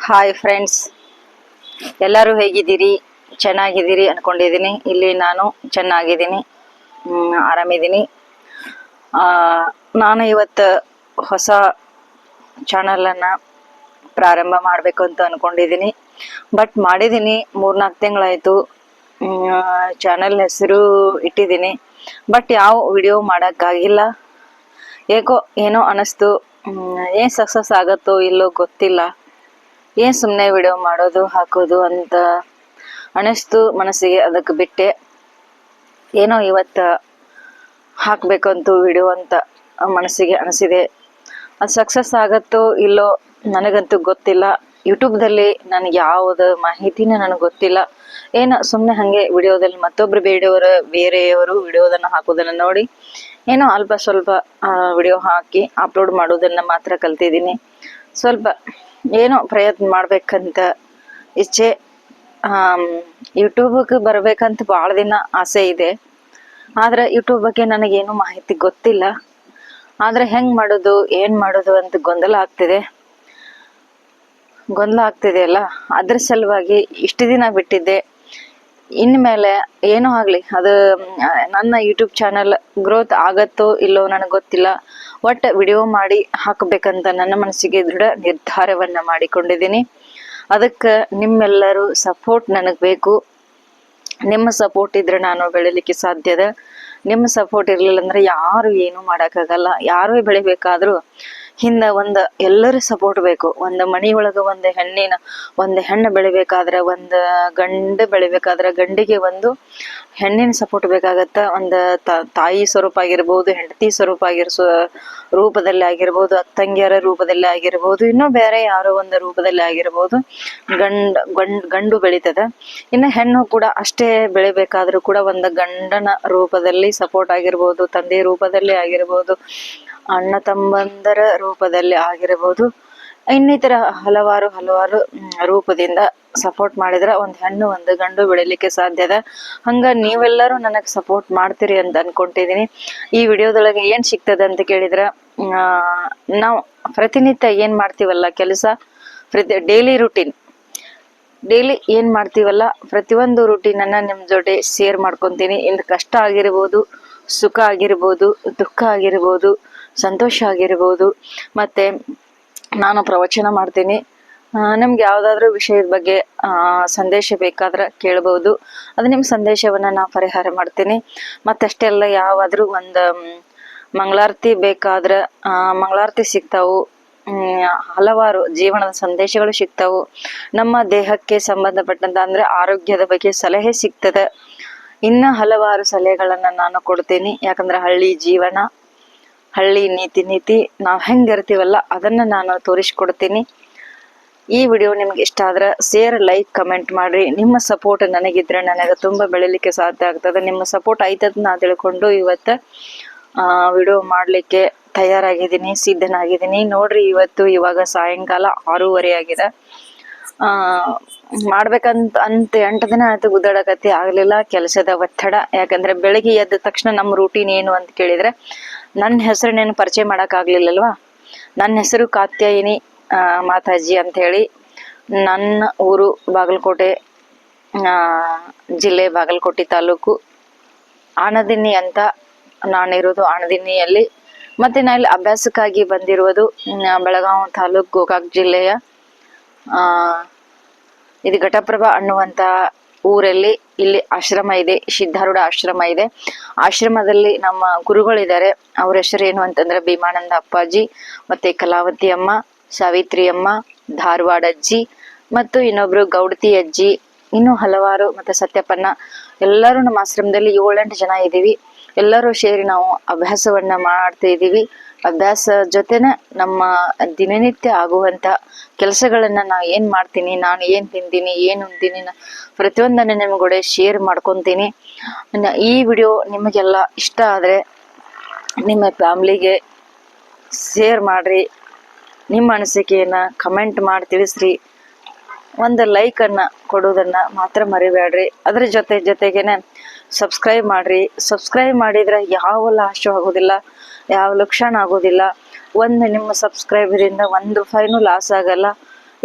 Hi friends, ಎಲ್ಲರೂ ಹೇಗಿದ್ದೀರಿ? ಚೆನ್ನಾಗಿದ್ದೀರಿ ಅನ್ಕೊಂಡಿದ್ದೀನಿ. ಇಲ್ಲಿ ನಾನು ಚೆನ್ನಾಗಿದ್ದೀನಿ, ಆರಾಮಿದ್ದೀನಿ. ನಾನು ಇವತ್ತು ಹೊಸ ಚಾನಲನ್ನು ಪ್ರಾರಂಭ ಮಾಡಬೇಕು ಅಂತ ಅನ್ಕೊಂಡಿದ್ದೀನಿ. ಬಟ್ ಮಾಡಿದ್ದೀನಿ, 3-4 ತಿಂಗಳಾಯಿತು. ಚಾನಲ್ ಹೆಸರು ಇಟ್ಟಿದ್ದೀನಿ, ಬಟ್ ಯಾವ ವಿಡಿಯೋ ಮಾಡೋಕ್ಕಾಗಿಲ್ಲ. ಏಕೋ ಏನೋ ಅನ್ನಿಸ್ತು, ಏನು ಸಕ್ಸಸ್ ಆಗುತ್ತೋ ಇಲ್ಲೋ ಗೊತ್ತಿಲ್ಲ. ಏನ್ ಸುಮ್ಮನೆ ವಿಡಿಯೋ ಮಾಡೋದು ಹಾಕೋದು ಅಂತ ಅನಿಸ್ತು ಮನಸ್ಸಿಗೆ. ಅದಕ್ಕೆ ಬಿಟ್ಟೆ. ಏನೋ ಇವತ್ತು ಹಾಕ್ಬೇಕಂತೂ ವಿಡಿಯೋ ಅಂತ ಮನಸ್ಸಿಗೆ ಅನಿಸಿದೆ. ಅದು ಸಕ್ಸಸ್ ಆಗತ್ತೋ ಇಲ್ಲೋ ನನಗಂತೂ ಗೊತ್ತಿಲ್ಲ. ಯೂಟ್ಯೂಬ್ದಲ್ಲಿ ನನಗೆ ಯಾವುದ ಮಾಹಿತಿನೇ ನನಗೆ ಗೊತ್ತಿಲ್ಲ. ಏನೋ ಸುಮ್ಮನೆ ಹಾಗೆ ವಿಡಿಯೋದಲ್ಲಿ ಮತ್ತೊಬ್ರು ಬೇರೆಯವರು ವಿಡಿಯೋದನ್ನು ಹಾಕೋದನ್ನು ನೋಡಿ ಏನೋ ಅಲ್ಪ ಸ್ವಲ್ಪ ವಿಡಿಯೋ ಹಾಕಿ ಅಪ್ಲೋಡ್ ಮಾಡೋದನ್ನು ಮಾತ್ರ ಕಲ್ತಿದ್ದೀನಿ. ಸ್ವಲ್ಪ ಏನೋ ಪ್ರಯತ್ನ ಮಾಡ್ಬೇಕಂತ ಇಚ್ಛೆ. ಯೂಟ್ಯೂಬ್ಗೆ ಬರ್ಬೇಕಂತ ಭಾಳ ದಿನ ಆಸೆ ಇದೆ. ಆದ್ರೆ ಯೂಟ್ಯೂಬ್ ಬಗ್ಗೆ ನನಗೇನು ಮಾಹಿತಿ ಗೊತ್ತಿಲ್ಲ. ಆದ್ರೆ ಹೆಂಗ್ ಮಾಡೋದು ಏನ್ ಮಾಡೋದು ಅಂತ ಗೊಂದಲ ಆಗ್ತಿದೆ ಅಲ್ಲ. ಅದ್ರ ಸಲುವಾಗಿ ಇಷ್ಟು ದಿನ ಬಿಟ್ಟಿದ್ದೆ. ಇನ್ಮೇಲೆ ಏನೋ ಆಗ್ಲಿ, ಅದು ನನ್ನ ಯೂಟ್ಯೂಬ್ ಚಾನಲ್ ಗ್ರೋತ್ ಆಗತ್ತೋ ಇಲ್ಲೋ ನನಗೆ ಗೊತ್ತಿಲ್ಲ. ಒಟ್ಟು ವಿಡಿಯೋ ಮಾಡಿ ಹಾಕಬೇಕಂತ ನನ್ನ ಮನಸ್ಸಿಗೆ ದೃಢ ನಿರ್ಧಾರವನ್ನ ಮಾಡಿಕೊಂಡಿದ್ದೀನಿ. ಅದಕ್ಕೆ ನಿಮ್ಮೆಲ್ಲರೂ ಸಪೋರ್ಟ್ ನನಗೆ ಬೇಕು. ನಿಮ್ಮ ಸಪೋರ್ಟ್ ಇದ್ರೆ ನಾನು ಬೆಳಿಲಿಕ್ಕೆ ಸಾಧ್ಯದ. ನಿಮ್ಮ ಸಪೋರ್ಟ್ ಇರ್ಲಿಲ್ಲ ಅಂದ್ರೆ ಯಾರು ಏನು ಮಾಡೋಕ್ಕಾಗಲ್ಲ. ಯಾರು ಬೆಳಿಬೇಕಾದ್ರೂ ಹಿಂದೆ ಎಲ್ಲರೂ ಸಪೋರ್ಟ್ ಬೇಕು. ಒಂದು ಮನಿ ಒಳಗೆ ಒಂದು ಹೆಣ್ಣು ಬೆಳಿಬೇಕಾದ್ರೆ, ಒಂದು ಗಂಡು ಬೆಳಿಬೇಕಾದ್ರೆ ಗಂಡಿಗೆ ಒಂದು ಹೆಣ್ಣಿನ ಸಪೋರ್ಟ್ ಬೇಕಾಗತ್ತ. ಒಂದು ತಾಯಿ ಸ್ವರೂಪ ಆಗಿರ್ಬೋದು, ಹೆಂಡತಿ ಸ್ವರೂಪ ರೂಪದಲ್ಲಿ ಆಗಿರ್ಬೋದು, ಅತ್ತಂಗಿಯರ ರೂಪದಲ್ಲಿ ಆಗಿರ್ಬೋದು, ಇನ್ನೂ ಬೇರೆ ಯಾರೋ ಒಂದು ರೂಪದಲ್ಲಿ ಆಗಿರ್ಬೋದು ಗಂಡು ಬೆಳೀತದ. ಇನ್ನು ಹೆಣ್ಣು ಕೂಡ ಅಷ್ಟೇ ಬೆಳಿಬೇಕಾದ್ರೂ ಕೂಡ ಒಂದು ಗಂಡನ ರೂಪದಲ್ಲಿ ಸಪೋರ್ಟ್ ಆಗಿರ್ಬೋದು, ತಂದೆ ರೂಪದಲ್ಲಿ ಆಗಿರ್ಬೋದು, ಅಣ್ಣ ತಮ್ಮಂದರ ರೂಪದಲ್ಲಿ ಆಗಿರಬಹುದು, ಇನ್ನಿತರ ಹಲವಾರು ರೂಪದಿಂದ ಸಪೋರ್ಟ್ ಮಾಡಿದ್ರೆ ಒಂದು ಹೆಣ್ಣು ಒಂದು ಗಂಡು ಬೆಳಿಲಿಕ್ಕೆ ಸಾಧ್ಯದ. ಹಂಗ ನೀವೆಲ್ಲರೂ ನನಗೆ ಸಪೋರ್ಟ್ ಮಾಡ್ತೀರಿ ಅಂತ ಅನ್ಕೊಂಡಿದೀನಿ. ಈ ವಿಡಿಯೋದೊಳಗೆ ಏನ್ ಸಿಗ್ತದೆ ಅಂತ ಕೇಳಿದ್ರ, ನಾವು ಪ್ರತಿನಿತ್ಯ ಏನ್ ಮಾಡ್ತೀವಲ್ಲ ಕೆಲಸ, ಡೈಲಿ ಏನ್ ಮಾಡ್ತೀವಲ್ಲ ಪ್ರತಿಯೊಂದು ರೂಟೀನನ್ನ ನಿಮ್ ಜೊತೆ ಶೇರ್ ಮಾಡ್ಕೊಂತೀನಿ. ಇನ್ನು ಕಷ್ಟ ಆಗಿರ್ಬೋದು, ಸುಖ ಆಗಿರ್ಬೋದು, ದುಃಖ ಆಗಿರ್ಬೋದು, ಸಂತೋಷ ಆಗಿರ್ಬೋದು, ಮತ್ತೆ ನಾನು ಪ್ರವಚನ ಮಾಡ್ತೀನಿ. ನಮ್ಗೆ ಯಾವ್ದಾದ್ರು ವಿಷಯದ ಬಗ್ಗೆ ಸಂದೇಶ ಬೇಕಾದ್ರೆ ಕೇಳ್ಬೋದು. ಅದು ನಿಮ್ಮ ಸಂದೇಶವನ್ನ ನಾ ಪರಿಹಾರ ಮಾಡ್ತೀನಿ. ಮತ್ತಷ್ಟೇ ಅಲ್ಲ, ಯಾವಾದ್ರೂ ಒಂದು ಮಂಗಳಾರತಿ ಬೇಕಾದ್ರೆ ಮಂಗಳಾರತಿ ಸಿಗ್ತಾವು. ಹಲವಾರು ಜೀವನದ ಸಂದೇಶಗಳು ಸಿಗ್ತಾವು. ನಮ್ಮ ದೇಹಕ್ಕೆ ಸಂಬಂಧಪಟ್ಟಂತ ಅಂದ್ರೆ ಆರೋಗ್ಯದ ಬಗ್ಗೆ ಸಲಹೆ ಸಿಗ್ತದೆ. ಇನ್ನ ಹಲವಾರು ಸಲಹೆಗಳನ್ನ ನಾನು ಕೊಡ್ತೀನಿ. ಯಾಕಂದ್ರೆ ಹಳ್ಳಿ ಜೀವನ, ಹಳ್ಳಿ ನೀತಿ ನಾವ್ ಹೆಂಗಿರ್ತೀವಲ್ಲ ಅದನ್ನ ನಾನು ತೋರಿಸ್ಕೊಡ್ತೀನಿ. ಈ ವಿಡಿಯೋ ನಿಮ್ಗೆ ಇಷ್ಟ ಆದ್ರೆ ಶೇರ್, ಲೈಕ್, ಕಮೆಂಟ್ ಮಾಡ್ರಿ. ನಿಮ್ಮ ಸಪೋರ್ಟ್ ನನಗಿದ್ರೆ ನನಗೆ ತುಂಬಾ ಬೆಳಿಲಿಕ್ಕೆ ಸಾಧ್ಯ ಆಗ್ತದೆ. ನಿಮ್ಮ ಸಪೋರ್ಟ್ ಆಯ್ತದ ನಾ ತಿಳ್ಕೊಂಡು ಇವತ್ತು ವಿಡಿಯೋ ಮಾಡ್ಲಿಕ್ಕೆ ತಯಾರಾಗಿದ್ದೀನಿ, ಸಿದ್ಧನಾಗಿದ್ದೀನಿ. ನೋಡ್ರಿ, ಇವಾಗ ಸಾಯಂಕಾಲ 6:30 ಆಗಿದೆ. ಮಾಡ್ಬೇಕಂತ 8 ದಿನ ಆಯ್ತು, ಗುದ್ದಾಡಕತ್ತಿ ಆಗ್ಲಿಲ್ಲ. ಕೆಲಸದ ಒತ್ತಡ. ಯಾಕಂದ್ರೆ ಬೆಳಿಗ್ಗೆ ಎದ್ದ ತಕ್ಷಣ ನಮ್ಮ ರೂಟೀನ್ ಏನು ಅಂತ ಕೇಳಿದ್ರೆ, ನನ್ನ ಹೆಸರನ್ನೇನು ಪರಿಚಯ ಮಾಡಕ್ ಆಗ್ಲಿಲ್ಲಲ್ವಾ. ನನ್ನ ಹೆಸರು ಕಾತ್ಯಾಯಿನಿ ಮಾತಾಜಿ ಅಂತ ಹೇಳಿ. ನನ್ನ ಊರು ಬಾಗಲಕೋಟೆ ಜಿಲ್ಲೆ, ಬಾಗಲಕೋಟೆ ತಾಲೂಕು, ಆಣದಿನ್ನಿ ಅಂತ. ನಾನಿರೋದು ಆಣದಿನ್ನಿಯಲ್ಲಿ. ಮತ್ತೆ ನಾ ಇಲ್ಲಿ ಅಭ್ಯಾಸಕ್ಕಾಗಿ ಬಂದಿರುವುದು ಬೆಳಗಾವಿ ತಾಲೂಕು, ಗೋಕಾಕ್ ಜಿಲ್ಲೆಯ ಇದು ಘಟಪ್ರಭಾ ಅನ್ನುವಂತ ಊರಲ್ಲಿ. ಇಲ್ಲಿ ಆಶ್ರಮ ಇದೆ, ಸಿದ್ಧಾರೂಢ ಆಶ್ರಮ ಇದೆ. ಆಶ್ರಮದಲ್ಲಿ ನಮ್ಮ ಗುರುಗಳಿದ್ದಾರೆ. ಅವ್ರ ಹೆಸರು ಏನು ಅಂತಂದ್ರೆ ಭೀಮಾನಂದ ಅಪ್ಪಾಜಿ, ಮತ್ತೆ ಕಲಾವತಿ ಅಮ್ಮ, ಸಾವಿತ್ರಿ ಅಮ್ಮ, ಧಾರವಾಡ ಅಜ್ಜಿ, ಮತ್ತು ಇನ್ನೊಬ್ರು ಗೌಡತಿ ಅಜ್ಜಿ, ಇನ್ನು ಹಲವಾರು, ಮತ್ತೆ ಸತ್ಯಪ್ಪನ್ನ. ಎಲ್ಲರೂ ನಮ್ಮ ಆಶ್ರಮದಲ್ಲಿ 7-8 ಜನ ಇದ್ದೀವಿ. ಎಲ್ಲರೂ ಸೇರಿ ನಾವು ಅಭ್ಯಾಸವನ್ನ ಮಾಡ್ತಾ ಇದ್ದೀವಿ. ಅಭ್ಯಾಸ ಜೊತೆನೆ ನಮ್ಮ ದಿನನಿತ್ಯ ಆಗುವಂತ ಕೆಲಸಗಳನ್ನ ನಾ ಏನ್ ಮಾಡ್ತೀನಿ, ನಾನು ಏನ್ ತಿಂತೀನಿ, ಏನ್ ಉಣ್ತೀನಿ, ಪ್ರತಿಯೊಂದನ್ನ ನಿಮ್ಗೂಡೆ ಶೇರ್ ಮಾಡ್ಕೊಂತೀನಿ. ಈ ವಿಡಿಯೋ ನಿಮಗೆಲ್ಲ ಇಷ್ಟ ಆದ್ರೆ ನಿಮ್ಮ ಫ್ಯಾಮ್ಲಿಗೆ ಶೇರ್ ಮಾಡ್ರಿ. ನಿಮ್ಮ ಅನಿಸಿಕೆಯನ್ನ ಕಮೆಂಟ್ ಮಾಡಿ ತಿಳಿಸ್ರಿ. ಒಂದು ಲೈಕ್ ಅನ್ನ ಕೊಡೋದನ್ನ ಮಾತ್ರ ಮರಿಬೇಡ್ರಿ. ಅದ್ರ ಜೊತೆಗೇನೆ ಸಬ್ಸ್ಕ್ರೈಬ್ ಮಾಡ್ರಿ. ಸಬ್ಸ್ಕ್ರೈಬ್ ಮಾಡಿದ್ರೆ ಯಾವ ಲಾಸ್ ಆಗೋದಿಲ್ಲ, ಯಾವ ಲಕ್ಷಣ ಆಗೋದಿಲ್ಲ. ನಿಮ್ಮ ಸಬ್ಸ್ಕ್ರೈಬರಿಂದ 1 ರೂಪಾಯಿನೂ ಲಾಸ್ ಆಗಲ್ಲ.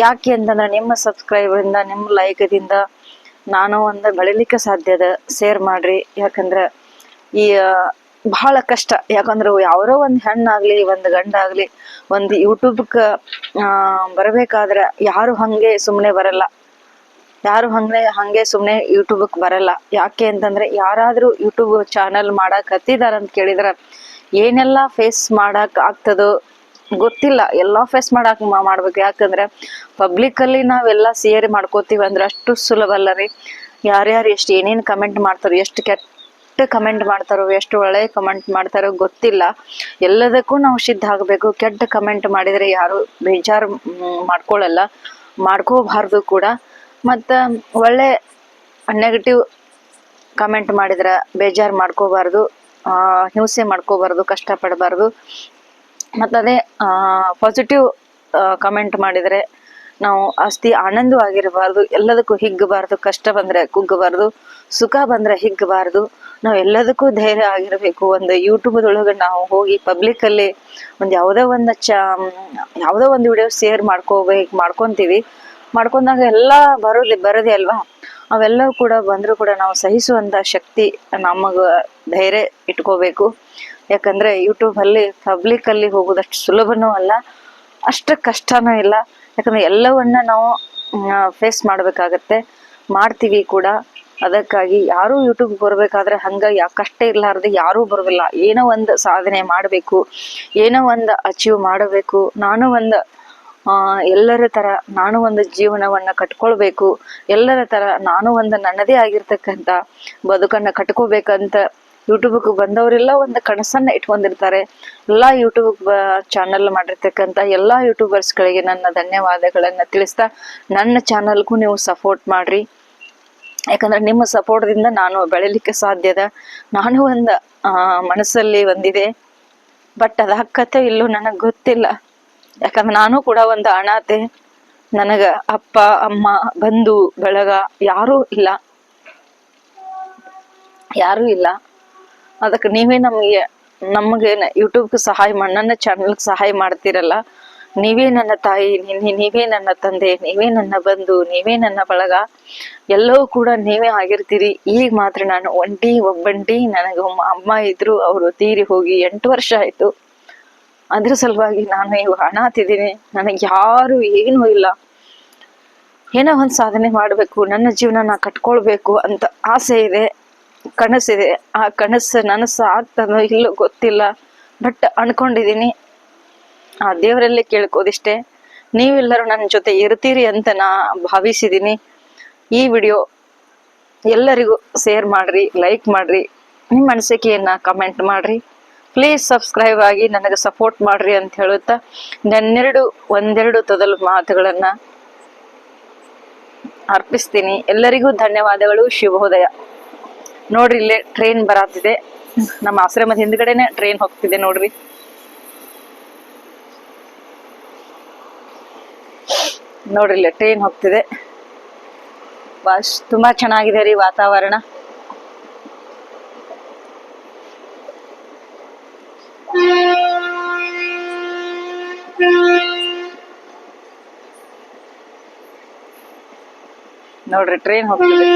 ಯಾಕೆ ಅಂತಂದ್ರೆ ನಿಮ್ಮ ಸಬ್ಸ್ಕ್ರೈಬರಿಂದ ನಿಮ್ಮ ಲೈಕ್ದಿಂದ ನಾನು ಒಂದು ಬೆಳಿಲಿಕ್ಕೆ ಸಾಧ್ಯದ. ಶೇರ್ ಮಾಡ್ರಿ. ಯಾಕಂದ್ರೆ ಈ ಬಹಳ ಕಷ್ಟ. ಯಾಕಂದ್ರೆ ಯಾರೋ ಒಂದು ಹೆಣ್ಣಾಗ್ಲಿ ಒಂದು ಗಂಡಾಗ್ಲಿ ಒಂದು ಯೂಟ್ಯೂಬ್ಕ ಬರಬೇಕಾದ್ರೆ ಯಾರು ಹಂಗೆ ಸುಮ್ಮನೆ ಬರಲ್ಲ. ಯಾರು ಹಂಗೆ ಸುಮ್ಮನೆ ಯೂಟ್ಯೂಬ್ಗೆ ಬರಲ್ಲ. ಯಾಕೆ ಅಂತಂದ್ರೆ ಯಾರಾದ್ರೂ ಯೂಟ್ಯೂಬ್ ಚಾನಲ್ ಮಾಡಕ್ ಹತ್ತಿದಾರ ಅಂತ ಕೇಳಿದ್ರ ಏನೆಲ್ಲಾ ಫೇಸ್ ಮಾಡಕ್ ಆಗ್ತದೋ ಗೊತ್ತಿಲ್ಲ. ಎಲ್ಲಾ ಫೇಸ್ ಮಾಡ್ಬೇಕು. ಯಾಕಂದ್ರೆ ಪಬ್ಲಿಕ್ ಅಲ್ಲಿ ನಾವೆಲ್ಲಾ ಸೇರಿ ಮಾಡ್ಕೋತೀವಿ ಅಂದ್ರೆ ಅಷ್ಟು ಸುಲಭ ಅಲ್ಲ ರೀ. ಯಾರ್ಯಾರು ಎಷ್ಟು ಏನೇನ್ ಕಮೆಂಟ್ ಮಾಡ್ತಾರೋ, ಎಷ್ಟು ಕೆಟ್ಟ ಕಮೆಂಟ್ ಮಾಡ್ತಾರೋ, ಎಷ್ಟು ಒಳ್ಳೆ ಕಮೆಂಟ್ ಮಾಡ್ತಾರೋ ಗೊತ್ತಿಲ್ಲ. ಎಲ್ಲದಕ್ಕೂ ನಾವು ಸಿದ್ಧ ಆಗ್ಬೇಕು. ಕೆಟ್ಟ ಕಮೆಂಟ್ ಮಾಡಿದ್ರೆ ಯಾರು ಬೇಜಾರು ಮಾಡ್ಕೊಳಲ್ಲ, ಮಾಡ್ಕೋಬಾರ್ದು ಕೂಡ. ಮತ್ತ ಒಳ್ಳೆ ನೆಗೆಟಿವ್ ಕಮೆಂಟ್ ಮಾಡಿದ್ರ ಬೇಜಾರು ಮಾಡ್ಕೋಬಾರ್ದು, ಹಿಂಸೆ ಮಾಡ್ಕೋಬಾರ್ದು, ಕಷ್ಟ ಪಡಬಾರ್ದು. ಮತ್ತದೇ ಪಾಸಿಟಿವ್ ಕಮೆಂಟ್ ಮಾಡಿದ್ರೆ ನಾವು ಅಷ್ಟೇ ಆನಂದವಾಗಿರಬಾರ್ದು. ಎಲ್ಲದಕ್ಕೂ ಹಿಗ್ಗಬಾರ್ದು. ಕಷ್ಟ ಬಂದ್ರೆ ಕುಗ್ಗಬಾರ್ದು, ಸುಖ ಬಂದ್ರೆ ಹಿಗ್ಗಬಾರ್ದು. ನಾವು ಎಲ್ಲದಕ್ಕೂ ಧೈರ್ಯ ಆಗಿರ್ಬೇಕು. ಒಂದು ಯೂಟ್ಯೂಬ್ದೊಳಗೆ ನಾವು ಹೋಗಿ ಪಬ್ಲಿಕ್ ಅಲ್ಲಿ ಯಾವುದೋ ಒಂದು ವಿಡಿಯೋ ಶೇರ್ ಮಾಡ್ಕೊಂತೀವಿ. ಮಾಡ್ಕೊಂಡಾಗ ಎಲ್ಲಾ ಬರದೆ ಅಲ್ವಾ, ಅವೆಲ್ಲವೂ ಕೂಡ ಬಂದ್ರು ಕೂಡ ನಾವು ಸಹಿಸುವಂತ ಶಕ್ತಿ ನಮಗ ಧೈರ್ಯ ಇಟ್ಕೋಬೇಕು. ಯಾಕಂದ್ರೆ ಯೂಟ್ಯೂಬ್ ಅಲ್ಲಿ ಪಬ್ಲಿಕ್ ಅಲ್ಲಿ ಹೋಗೋದಷ್ಟು ಸುಲಭನೂ ಅಲ್ಲ, ಅಷ್ಟು ಕಷ್ಟನೂ ಇಲ್ಲ. ಯಾಕಂದ್ರೆ ಎಲ್ಲವನ್ನ ನಾವು ಫೇಸ್ ಮಾಡ್ಬೇಕಾಗತ್ತೆ, ಮಾಡ್ತೀವಿ ಕೂಡ. ಅದಕ್ಕಾಗಿ ಯಾರು ಯೂಟ್ಯೂಬ್ ಬರ್ಬೇಕಾದ್ರೆ ಹಂಗ ಕಷ್ಟ ಇರ್ಲಾರ್ದೆ ಯಾರೂ ಬರೋದಿಲ್ಲ. ಏನೋ ಒಂದು ಸಾಧನೆ ಮಾಡ್ಬೇಕು, ಏನೋ ಒಂದು ಅಚೀವ್ ಮಾಡಬೇಕು. ನಾನು ಒಂದು ಎಲ್ಲರ ತರ ನಾನು ಒಂದು ಜೀವನವನ್ನ ಕಟ್ಕೊಳ್ಬೇಕು. ಎಲ್ಲರ ತರ ನಾನು ಒಂದು ನನ್ನದೇ ಆಗಿರ್ತಕ್ಕಂಥ ಬದುಕನ್ನ ಕಟ್ಕೋಬೇಕಂತ ಯೂಟ್ಯೂಬ್ಗೆ ಬಂದವರೆಲ್ಲ ಒಂದು ಕನಸನ್ನ ಇಟ್ಕೊಂಡಿರ್ತಾರೆ. ಎಲ್ಲಾ ಯೂಟ್ಯೂಬ್ ಚಾನಲ್ ಮಾಡಿರ್ತಕ್ಕಂಥ ಎಲ್ಲಾ ಯೂಟ್ಯೂಬರ್ಸ್ಗಳಿಗೆ ನನ್ನ ಧನ್ಯವಾದಗಳನ್ನ ತಿಳಿಸ್ತಾ, ನನ್ನ ಚಾನಲ್ಗೂ ನೀವು ಸಪೋರ್ಟ್ ಮಾಡ್ರಿ. ಯಾಕಂದ್ರೆ ನಿಮ್ಮ ಸಪೋರ್ಟ್ದಿಂದ ನಾನು ಬೆಳಿಲಿಕ್ಕೆ ಸಾಧ್ಯದ. ನಾನು ಒಂದು ಮನಸ್ಸಲ್ಲಿ ಒಂದಿದೆ, ಬಟ್ ಅದ ಹಕ್ಕತ್ತೆ ಇಲ್ಲೋ ನನಗ್ ಗೊತ್ತಿಲ್ಲ. ಯಾಕಂದ್ರೆ ನಾನು ಕೂಡ ಒಂದು ಅನಾಥೆ. ನನಗ ಅಪ್ಪ ಅಮ್ಮ ಬಂಧು ಬಳಗ ಯಾರೂ ಇಲ್ಲ. ಅದಕ್ಕೆ ನೀವೇ ನಮಗೆ ಯೂಟ್ಯೂಬ್ಗೆ ಸಹಾಯ ನನ್ನ ಚಾನಲ್ಗೆ ಸಹಾಯ ಮಾಡ್ತೀರಲ್ಲ, ನೀವೇ ನನ್ನ ತಾಯಿ, ನೀವೇ ನನ್ನ ತಂದೆ, ನೀವೇ ನನ್ನ ಬಂಧು, ನೀವೇ ನನ್ನ ಬಳಗ, ಎಲ್ಲವೂ ಕೂಡ ನೀವೇ ಆಗಿರ್ತೀರಿ. ಈಗ ಮಾತ್ರ ನಾನು ಒಬ್ಬಂಟಿ. ನನಗೆ ಅಮ್ಮ ಇದ್ರು, ಅವರು ತೀರಿ ಹೋಗಿ 8 ವರ್ಷ ಆಯ್ತು. ಅದ್ರ ಸಲುವಾಗಿ ನಾನು ಇವಾಗ ಅನಾಥಿದ್ದೀನಿ. ನನಗೆ ಯಾರು ಏನೂ ಇಲ್ಲ. ಏನೋ ಒಂದು ಸಾಧನೆ ಮಾಡ್ಬೇಕು, ನನ್ನ ಜೀವನ ನಾ ಕಟ್ಕೊಳ್ಬೇಕು ಅಂತ ಆಸೆ ಇದೆ, ಕನಸಿದೆ. ಆ ಕನಸು ನನಸು ಆಗ್ತದೋ ಇಲ್ಲೋ ಗೊತ್ತಿಲ್ಲ, ಬಟ್ ಅನ್ಕೊಂಡಿದೀನಿ. ಆ ದೇವರಲ್ಲಿ ಕೇಳ್ಕೋದಿಷ್ಟೇ, ನೀವೆಲ್ಲರೂ ನನ್ನ ಜೊತೆ ಇರ್ತೀರಿ ಅಂತ ನಾ ಭಾವಿಸಿದೀನಿ. ಈ ವಿಡಿಯೋ ಎಲ್ಲರಿಗೂ ಶೇರ್ ಮಾಡ್ರಿ, ಲೈಕ್ ಮಾಡ್ರಿ, ನಿಮ್ಮ ಅನಿಸಿಕೆಯನ್ನ ಕಮೆಂಟ್ ಮಾಡ್ರಿ. ಪ್ಲೀಸ್ ಸಬ್ಸ್ಕ್ರೈಬ್ ಆಗಿ ನನಗೆ ಸಪೋರ್ಟ್ ಮಾಡ್ರಿ ಅಂತ ಹೇಳುತ್ತಾ ಒಂದೆರಡು ತೊದಲು ಮಾತುಗಳನ್ನ ಅರ್ಪಿಸ್ತೀನಿ. ಎಲ್ಲರಿಗೂ ಧನ್ಯವಾದಗಳು. ಶುಭೋದಯ. ನೋಡ್ರಿ, ಇಲ್ಲೇ ಟ್ರೈನ್ ಬರತ್ತಿದೆ. ನಮ್ಮ ಆಶ್ರಮದ ಹಿಂದ್ಗಡೆನೆ ಟ್ರೈನ್ ಹೋಗ್ತಿದೆ ನೋಡ್ರಿ. ನೋಡ್ರಿ, ಇಲ್ಲೇ ಟ್ರೈನ್ ಹೋಗ್ತಿದೆ. ತುಂಬಾ ಚೆನ್ನಾಗಿದೆ ರೀ ವಾತಾವರಣ. ನೋಡ್ರಿ, ಟ್ರೈನ್ ಹೋಗ್ತಿದೆ.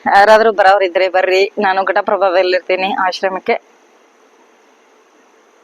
ಯಾರಾದ್ರೂ ಬರೋರಿದ್ರೆ ಬರ್ರಿ. ನಾನು ಘಟಪ್ರಭಾದಲ್ಲಿರ್ತೀನಿ ಆಶ್ರಮಕ್ಕೆ.